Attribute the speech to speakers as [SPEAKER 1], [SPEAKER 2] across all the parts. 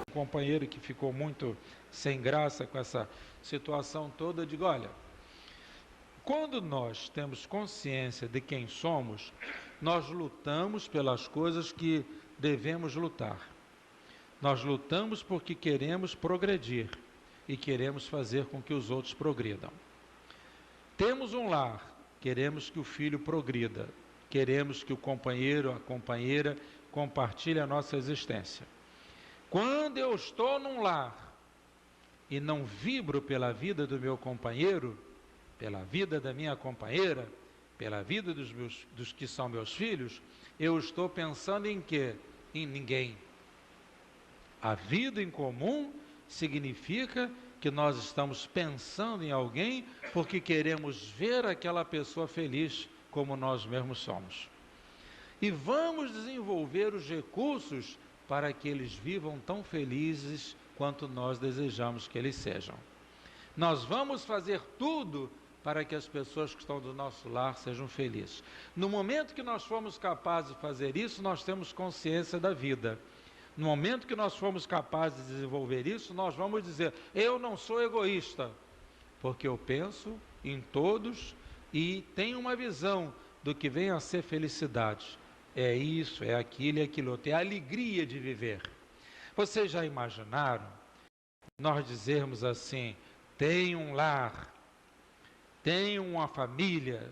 [SPEAKER 1] companheiro que ficou muito sem graça com essa situação toda, eu digo, olha, quando nós temos consciência de quem somos, nós lutamos pelas coisas que devemos lutar. Nós lutamos porque queremos progredir e queremos fazer com que os outros progridam. Temos um lar, queremos que o filho progrida, queremos que o companheiro, a companheira compartilhe a nossa existência. Quando eu estou num lar e não vibro pela vida do meu companheiro, pela vida da minha companheira, pela vida dos que são meus filhos, eu estou pensando em quê? Em ninguém. A vida em comum significa que nós estamos pensando em alguém porque queremos ver aquela pessoa feliz como nós mesmos somos. E vamos desenvolver os recursos para que eles vivam tão felizes quanto nós desejamos que eles sejam. Nós vamos fazer tudo para que as pessoas que estão do nosso lar sejam felizes. No momento que nós formos capazes de fazer isso, nós temos consciência da vida. No momento que nós formos capazes de desenvolver isso, nós vamos dizer, eu não sou egoísta, porque eu penso em todos e tenho uma visão do que vem a ser felicidade. É isso, é aquilo e aquilo outro, é a alegria de viver. Vocês já imaginaram nós dizermos assim, tenho um lar, tenho uma família,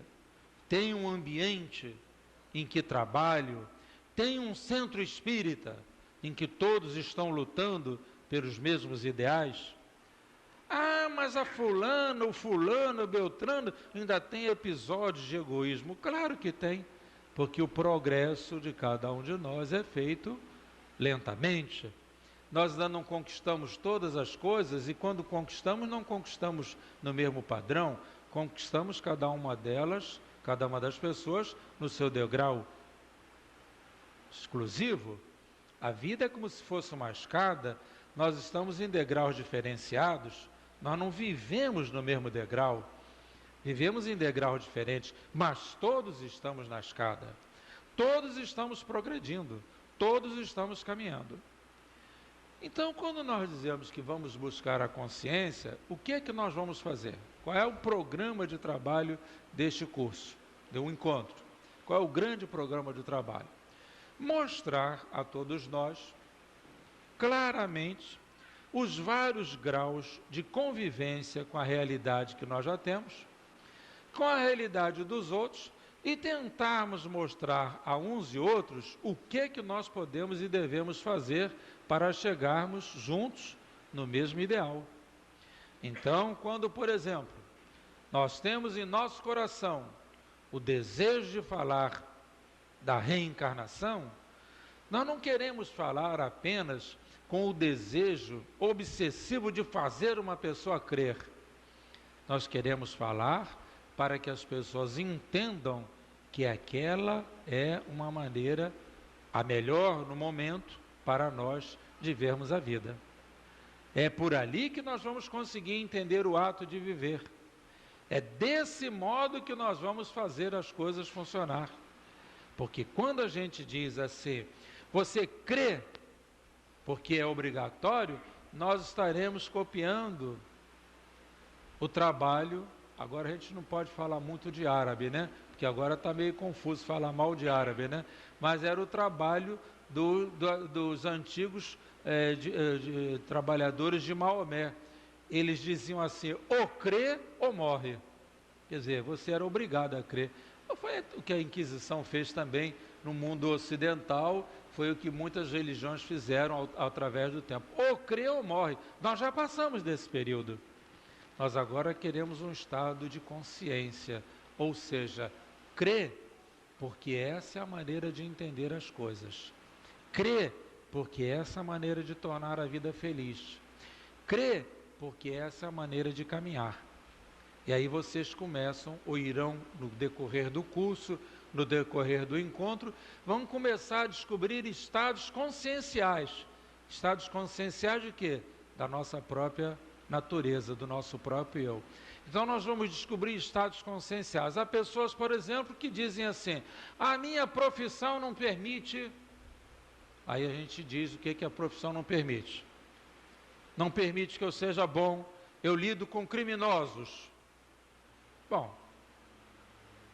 [SPEAKER 1] tenho um ambiente em que trabalho, tenho um centro espírita em que todos estão lutando pelos mesmos ideais? Ah, mas a fulana, o fulano, o beltrano, ainda tem episódios de egoísmo. Claro que tem, porque o progresso de cada um de nós é feito lentamente. Nós ainda não conquistamos todas as coisas, e quando conquistamos, não conquistamos no mesmo padrão, conquistamos cada uma delas, cada uma das pessoas, no seu degrau exclusivo. A vida é como se fosse uma escada, nós estamos em degraus diferenciados, nós não vivemos no mesmo degrau, vivemos em degraus diferentes, mas todos estamos na escada, todos estamos progredindo, todos estamos caminhando. Então, quando nós dizemos que vamos buscar a consciência, o que é que nós vamos fazer? Qual é o programa de trabalho deste curso, de um encontro? Qual é o grande programa de trabalho? Mostrar a todos nós, claramente, os vários graus de convivência com a realidade que nós já temos, com a realidade dos outros, e tentarmos mostrar a uns e outros o que nós podemos e devemos fazer para chegarmos juntos no mesmo ideal. Então, quando, por exemplo, nós temos em nosso coração o desejo de falar da reencarnação, nós não queremos falar apenas com o desejo obsessivo de fazer uma pessoa crer. Nós queremos falar para que as pessoas entendam que aquela é uma maneira, a melhor no momento, para nós de vermos a vida. É por ali que nós vamos conseguir entender o ato de viver. É desse modo que nós vamos fazer as coisas funcionar. Porque quando a gente diz assim, você crê porque é obrigatório, nós estaremos copiando o trabalho. Agora a gente não pode falar muito de árabe, né? Porque agora está meio confuso falar mal de árabe, né? Mas era o trabalho dos antigos trabalhadores de Maomé. Eles diziam assim, ou crê ou morre. Quer dizer, você era obrigado a crer. Foi o que a Inquisição fez também no mundo ocidental, foi o que muitas religiões fizeram através do tempo. Ou crê ou morre. Nós já passamos desse período. Nós agora queremos um estado de consciência, ou seja, crê, porque essa é a maneira de entender as coisas. Crê, porque essa é a maneira de tornar a vida feliz. Crê, porque essa é a maneira de caminhar. E aí vocês começam, ou irão no decorrer do curso, no decorrer do encontro, vão começar a descobrir estados conscienciais. Estados conscienciais de quê? Da nossa própria natureza, do nosso próprio eu. Então nós vamos descobrir estados conscienciais. Há pessoas, por exemplo, que dizem assim, a minha profissão não permite. Aí a gente diz o que a profissão não permite. não permite que eu seja bom, eu lido com criminosos. Bom,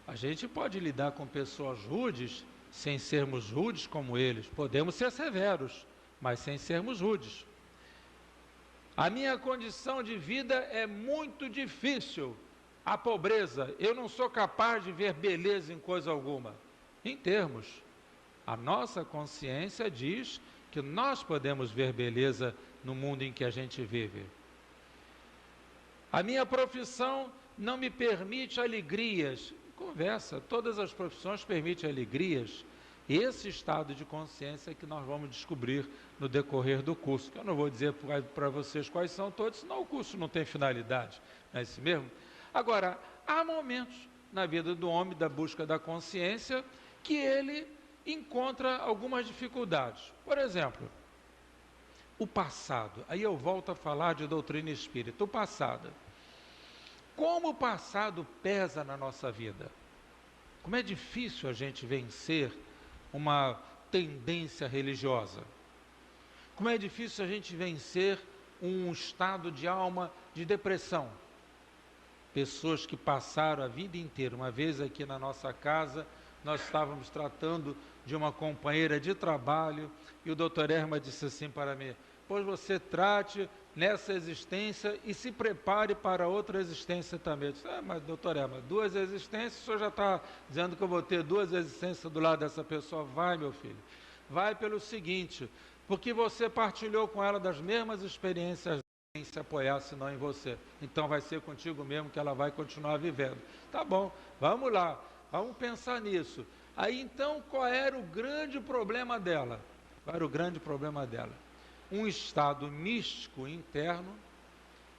[SPEAKER 1] a gente pode lidar com pessoas rudes sem sermos rudes como eles. Podemos ser severos, mas sem sermos rudes. A minha condição de vida é muito difícil. A pobreza, eu não sou capaz de ver beleza em coisa alguma. Em termos, a nossa consciência diz que nós podemos ver beleza no mundo em que a gente vive. A minha profissão não me permite alegrias. Conversa, todas as profissões permitem alegrias. Esse estado de consciência é que nós vamos descobrir no decorrer do curso. Eu não vou dizer para vocês quais são todos, senão o curso não tem finalidade, não é isso mesmo? Agora, há momentos na vida do homem, da busca da consciência, que ele encontra algumas dificuldades. Por exemplo, o passado. Aí eu volto a falar de doutrina espírita. O passado. Como o passado pesa na nossa vida? Como é difícil a gente vencer uma tendência religiosa? Como é difícil a gente vencer um estado de alma de depressão? Pessoas que passaram a vida inteira, uma vez aqui na nossa casa, nós estávamos tratando de uma companheira de trabalho e o doutor Erma disse assim para mim: pois você trate nessa existência e se prepare para outra existência também. Eu disse: mas doutor Erma, 2 existências, o senhor já está dizendo que eu vou ter 2 existências do lado dessa pessoa? Vai, meu filho, vai pelo seguinte, porque você partilhou com ela das mesmas experiências, em se apoiar senão em você, então vai ser contigo mesmo que ela vai continuar vivendo. Tá bom, vamos lá, vamos pensar nisso. Aí então, qual era o grande problema dela? Qual era o grande problema dela? Um estado místico interno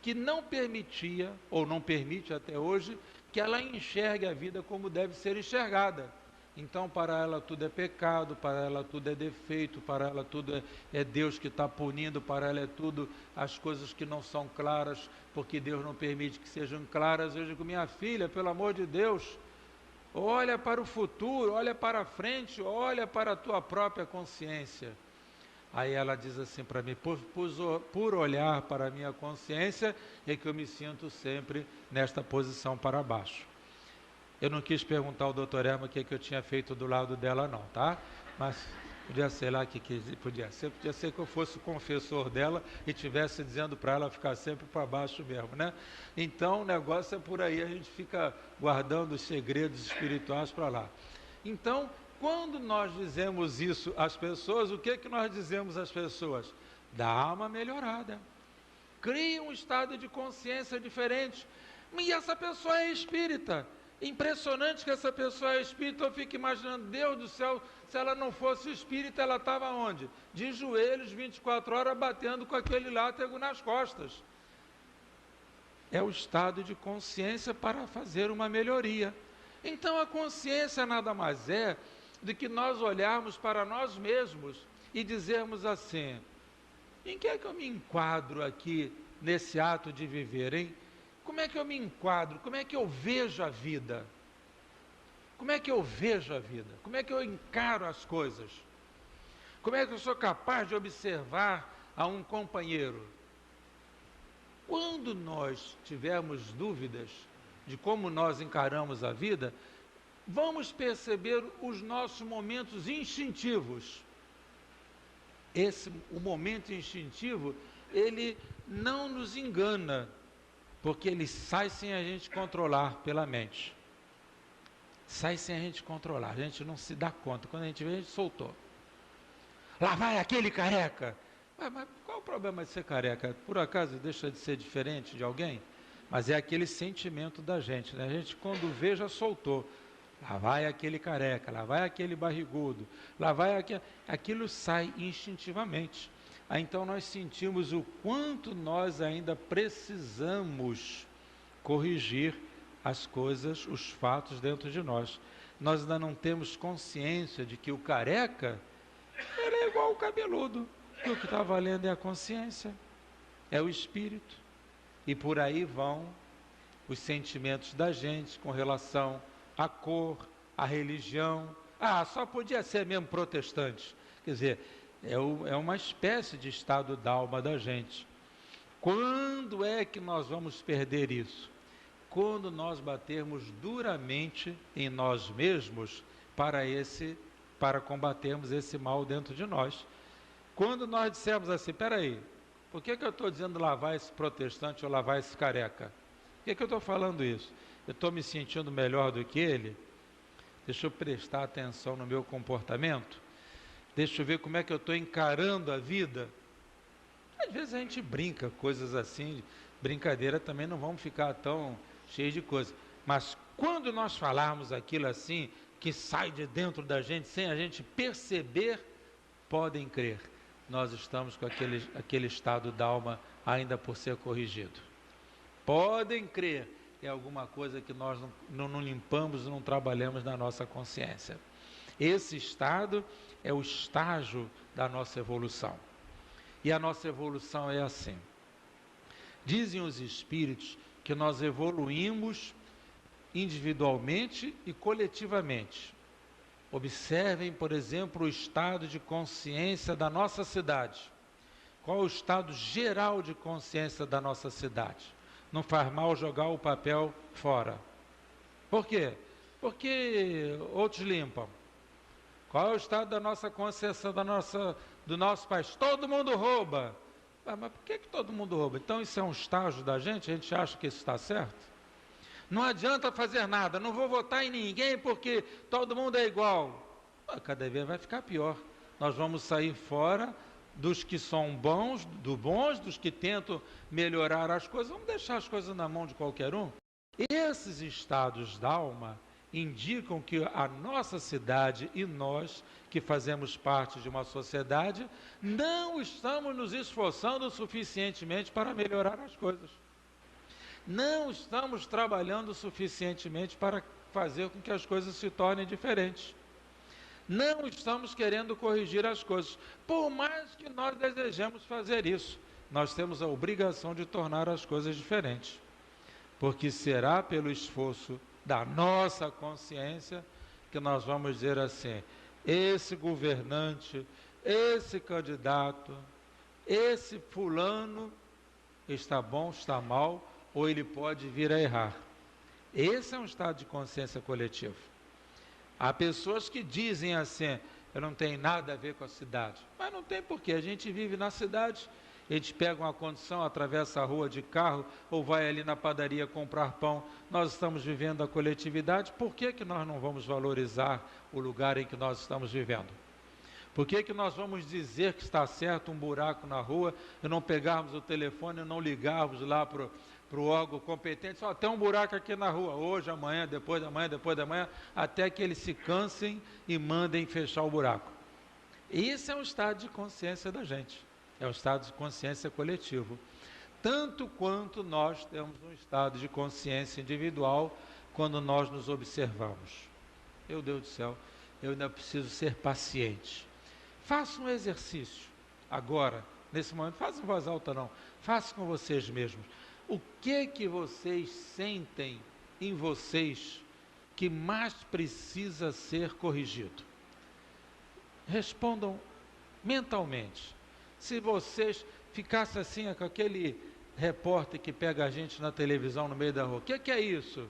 [SPEAKER 1] que não permitia, ou não permite até hoje, que ela enxergue a vida como deve ser enxergada. Então, para ela tudo é pecado, para ela tudo é defeito, para ela tudo é Deus que está punindo, para ela é tudo as coisas que não são claras, porque Deus não permite que sejam claras. Eu digo: minha filha, pelo amor de Deus, olha para o futuro, olha para frente, olha para a tua própria consciência. Aí ela diz assim para mim: por olhar para a minha consciência é que eu me sinto sempre nesta posição para baixo. Eu não quis perguntar ao doutor Erma o que eu tinha feito do lado dela não, tá? Mas podia ser lá podia ser que eu fosse o confessor dela e estivesse dizendo para ela ficar sempre para baixo mesmo, né? Então o negócio é por aí, a gente fica guardando os segredos espirituais para lá. Então, quando nós dizemos isso às pessoas, o que nós dizemos às pessoas? Dá uma melhorada. Cria um estado de consciência diferente. E essa pessoa é espírita. Impressionante que essa pessoa é espírita. Eu fico imaginando, Deus do céu, se ela não fosse espírita, ela estava onde? De joelhos, 24 horas, batendo com aquele látego nas costas. É o estado de consciência para fazer uma melhoria. Então a consciência nada mais é do que nós olharmos para nós mesmos e dizermos assim: em que é que eu me enquadro aqui nesse ato de viver, hein? Como é que eu me enquadro? Como é que eu vejo a vida? Como é que eu vejo a vida? Como é que eu encaro as coisas? Como é que eu sou capaz de observar a um companheiro? Quando nós tivermos dúvidas de como nós encaramos a vida, vamos perceber os nossos momentos instintivos. O momento instintivo, ele não nos engana, porque ele sai sem a gente controlar pela mente. Sai sem a gente controlar, a gente não se dá conta. Quando a gente vê, a gente soltou. Lá vai aquele careca. Mas qual o problema de ser careca? Por acaso deixa de ser diferente de alguém? Mas é aquele sentimento da gente, né? A gente quando vê já soltou. Lá vai aquele careca, lá vai aquele barrigudo, lá vai aquele... Aquilo sai instintivamente. Aí, então nós sentimos o quanto nós ainda precisamos corrigir as coisas, os fatos dentro de nós. Nós ainda não temos consciência de que o careca, ele é igual o cabeludo. E o que está valendo é a consciência, é o espírito. E por aí vão os sentimentos da gente com relação à cor, à religião. Só podia ser mesmo protestante. Quer dizer, é uma espécie de estado d'alma da gente. Quando é que nós vamos perder isso? Quando nós batermos duramente em nós mesmos para combatermos esse mal dentro de nós. Quando nós dissermos assim, peraí, por que eu estou dizendo lavar esse protestante ou lavar esse careca? Por que eu estou falando isso? Eu estou me sentindo melhor do que ele? Deixa eu prestar atenção no meu comportamento? Deixa eu ver como é que eu estou encarando a vida? Às vezes a gente brinca, coisas assim, brincadeira também não vamos ficar tão cheios de coisas. Mas quando nós falarmos aquilo assim, que sai de dentro da gente, sem a gente perceber, podem crer, nós estamos com aquele estado da alma ainda por ser corrigido. Podem crer, é alguma coisa que nós não limpamos, não trabalhamos na nossa consciência. Esse estado é o estágio da nossa evolução. E a nossa evolução é assim. Dizem os espíritos que nós evoluímos individualmente e coletivamente. Observem, por exemplo, o estado de consciência da nossa cidade. Qual é o estado geral de consciência da nossa cidade? Não faz mal jogar o papel fora. Por quê? Porque outros limpam. Qual é o estado da nossa consciência do nosso país? Todo mundo rouba. Mas por que todo mundo rouba? Então isso é um estágio da gente? A gente acha que isso está certo? Não adianta fazer nada, não vou votar em ninguém porque todo mundo é igual. Cada vez vai ficar pior. Nós vamos sair fora dos que são bons, dos que tentam melhorar as coisas, vamos deixar as coisas na mão de qualquer um. Esses estados da alma indicam que a nossa cidade e nós, que fazemos parte de uma sociedade, não estamos nos esforçando suficientemente para melhorar as coisas. Não estamos trabalhando suficientemente para fazer com que as coisas se tornem diferentes. Não estamos querendo corrigir as coisas, por mais que nós desejemos fazer isso. Nós temos a obrigação de tornar as coisas diferentes, porque será pelo esforço da nossa consciência que nós vamos dizer assim, esse governante, esse candidato, esse fulano está bom, está mal, ou ele pode vir a errar. Esse é um estado de consciência coletivo. Há pessoas que dizem assim, eu não tenho nada a ver com a cidade, mas não tem porquê, a gente vive na cidade, a gente pega uma condição, atravessa a rua de carro, ou vai ali na padaria comprar pão, nós estamos vivendo a coletividade, por que nós não vamos valorizar o lugar em que nós estamos vivendo? Por que nós vamos dizer que está certo um buraco na rua, e não pegarmos o telefone e não ligarmos lá para o órgão competente, só tem um buraco aqui na rua, hoje, amanhã, depois da manhã, até que eles se cansem e mandem fechar o buraco. Esse é um estado de consciência da gente, é um estado de consciência coletivo. Tanto quanto nós temos um estado de consciência individual quando nós nos observamos. Meu Deus do céu, eu ainda preciso ser paciente. Faça um exercício agora, nesse momento, faça em voz alta não, faça com vocês mesmos. O que vocês sentem em vocês que mais precisa ser corrigido? Respondam mentalmente. Se vocês ficassem assim com aquele repórter que pega a gente na televisão no meio da rua, o que é isso?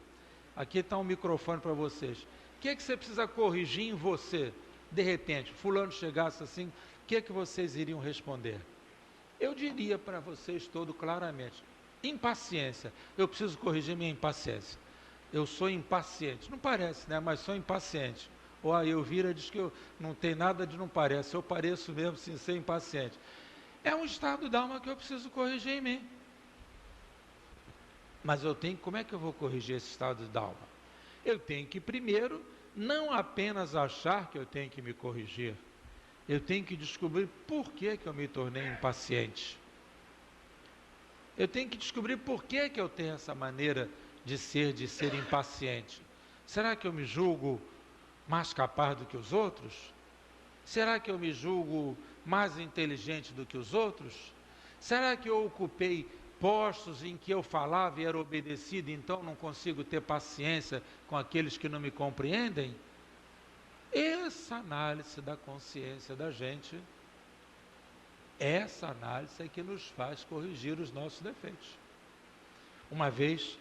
[SPEAKER 1] Aqui está um microfone para vocês. O que você precisa corrigir em você? De repente, fulano chegasse assim, o que vocês iriam responder? Eu diria para vocês todo claramente, impaciência, eu preciso corrigir minha impaciência. Eu sou impaciente, não parece, né? Mas sou impaciente. Ou a Elvira diz que eu não tem nada de não parece, eu pareço mesmo sem ser impaciente. É um estado da alma que eu preciso corrigir em mim. Mas como é que eu vou corrigir esse estado da alma? Eu tenho que primeiro, não apenas achar que eu tenho que me corrigir, eu tenho que descobrir por que eu me tornei impaciente. Eu tenho que descobrir por que eu tenho essa maneira de ser impaciente. Será que eu me julgo mais capaz do que os outros? Será que eu me julgo mais inteligente do que os outros? Será que eu ocupei postos em que eu falava e era obedecido, então não consigo ter paciência com aqueles que não me compreendem? Essa análise da consciência da gente essa análise é que nos faz corrigir os nossos defeitos. Uma vez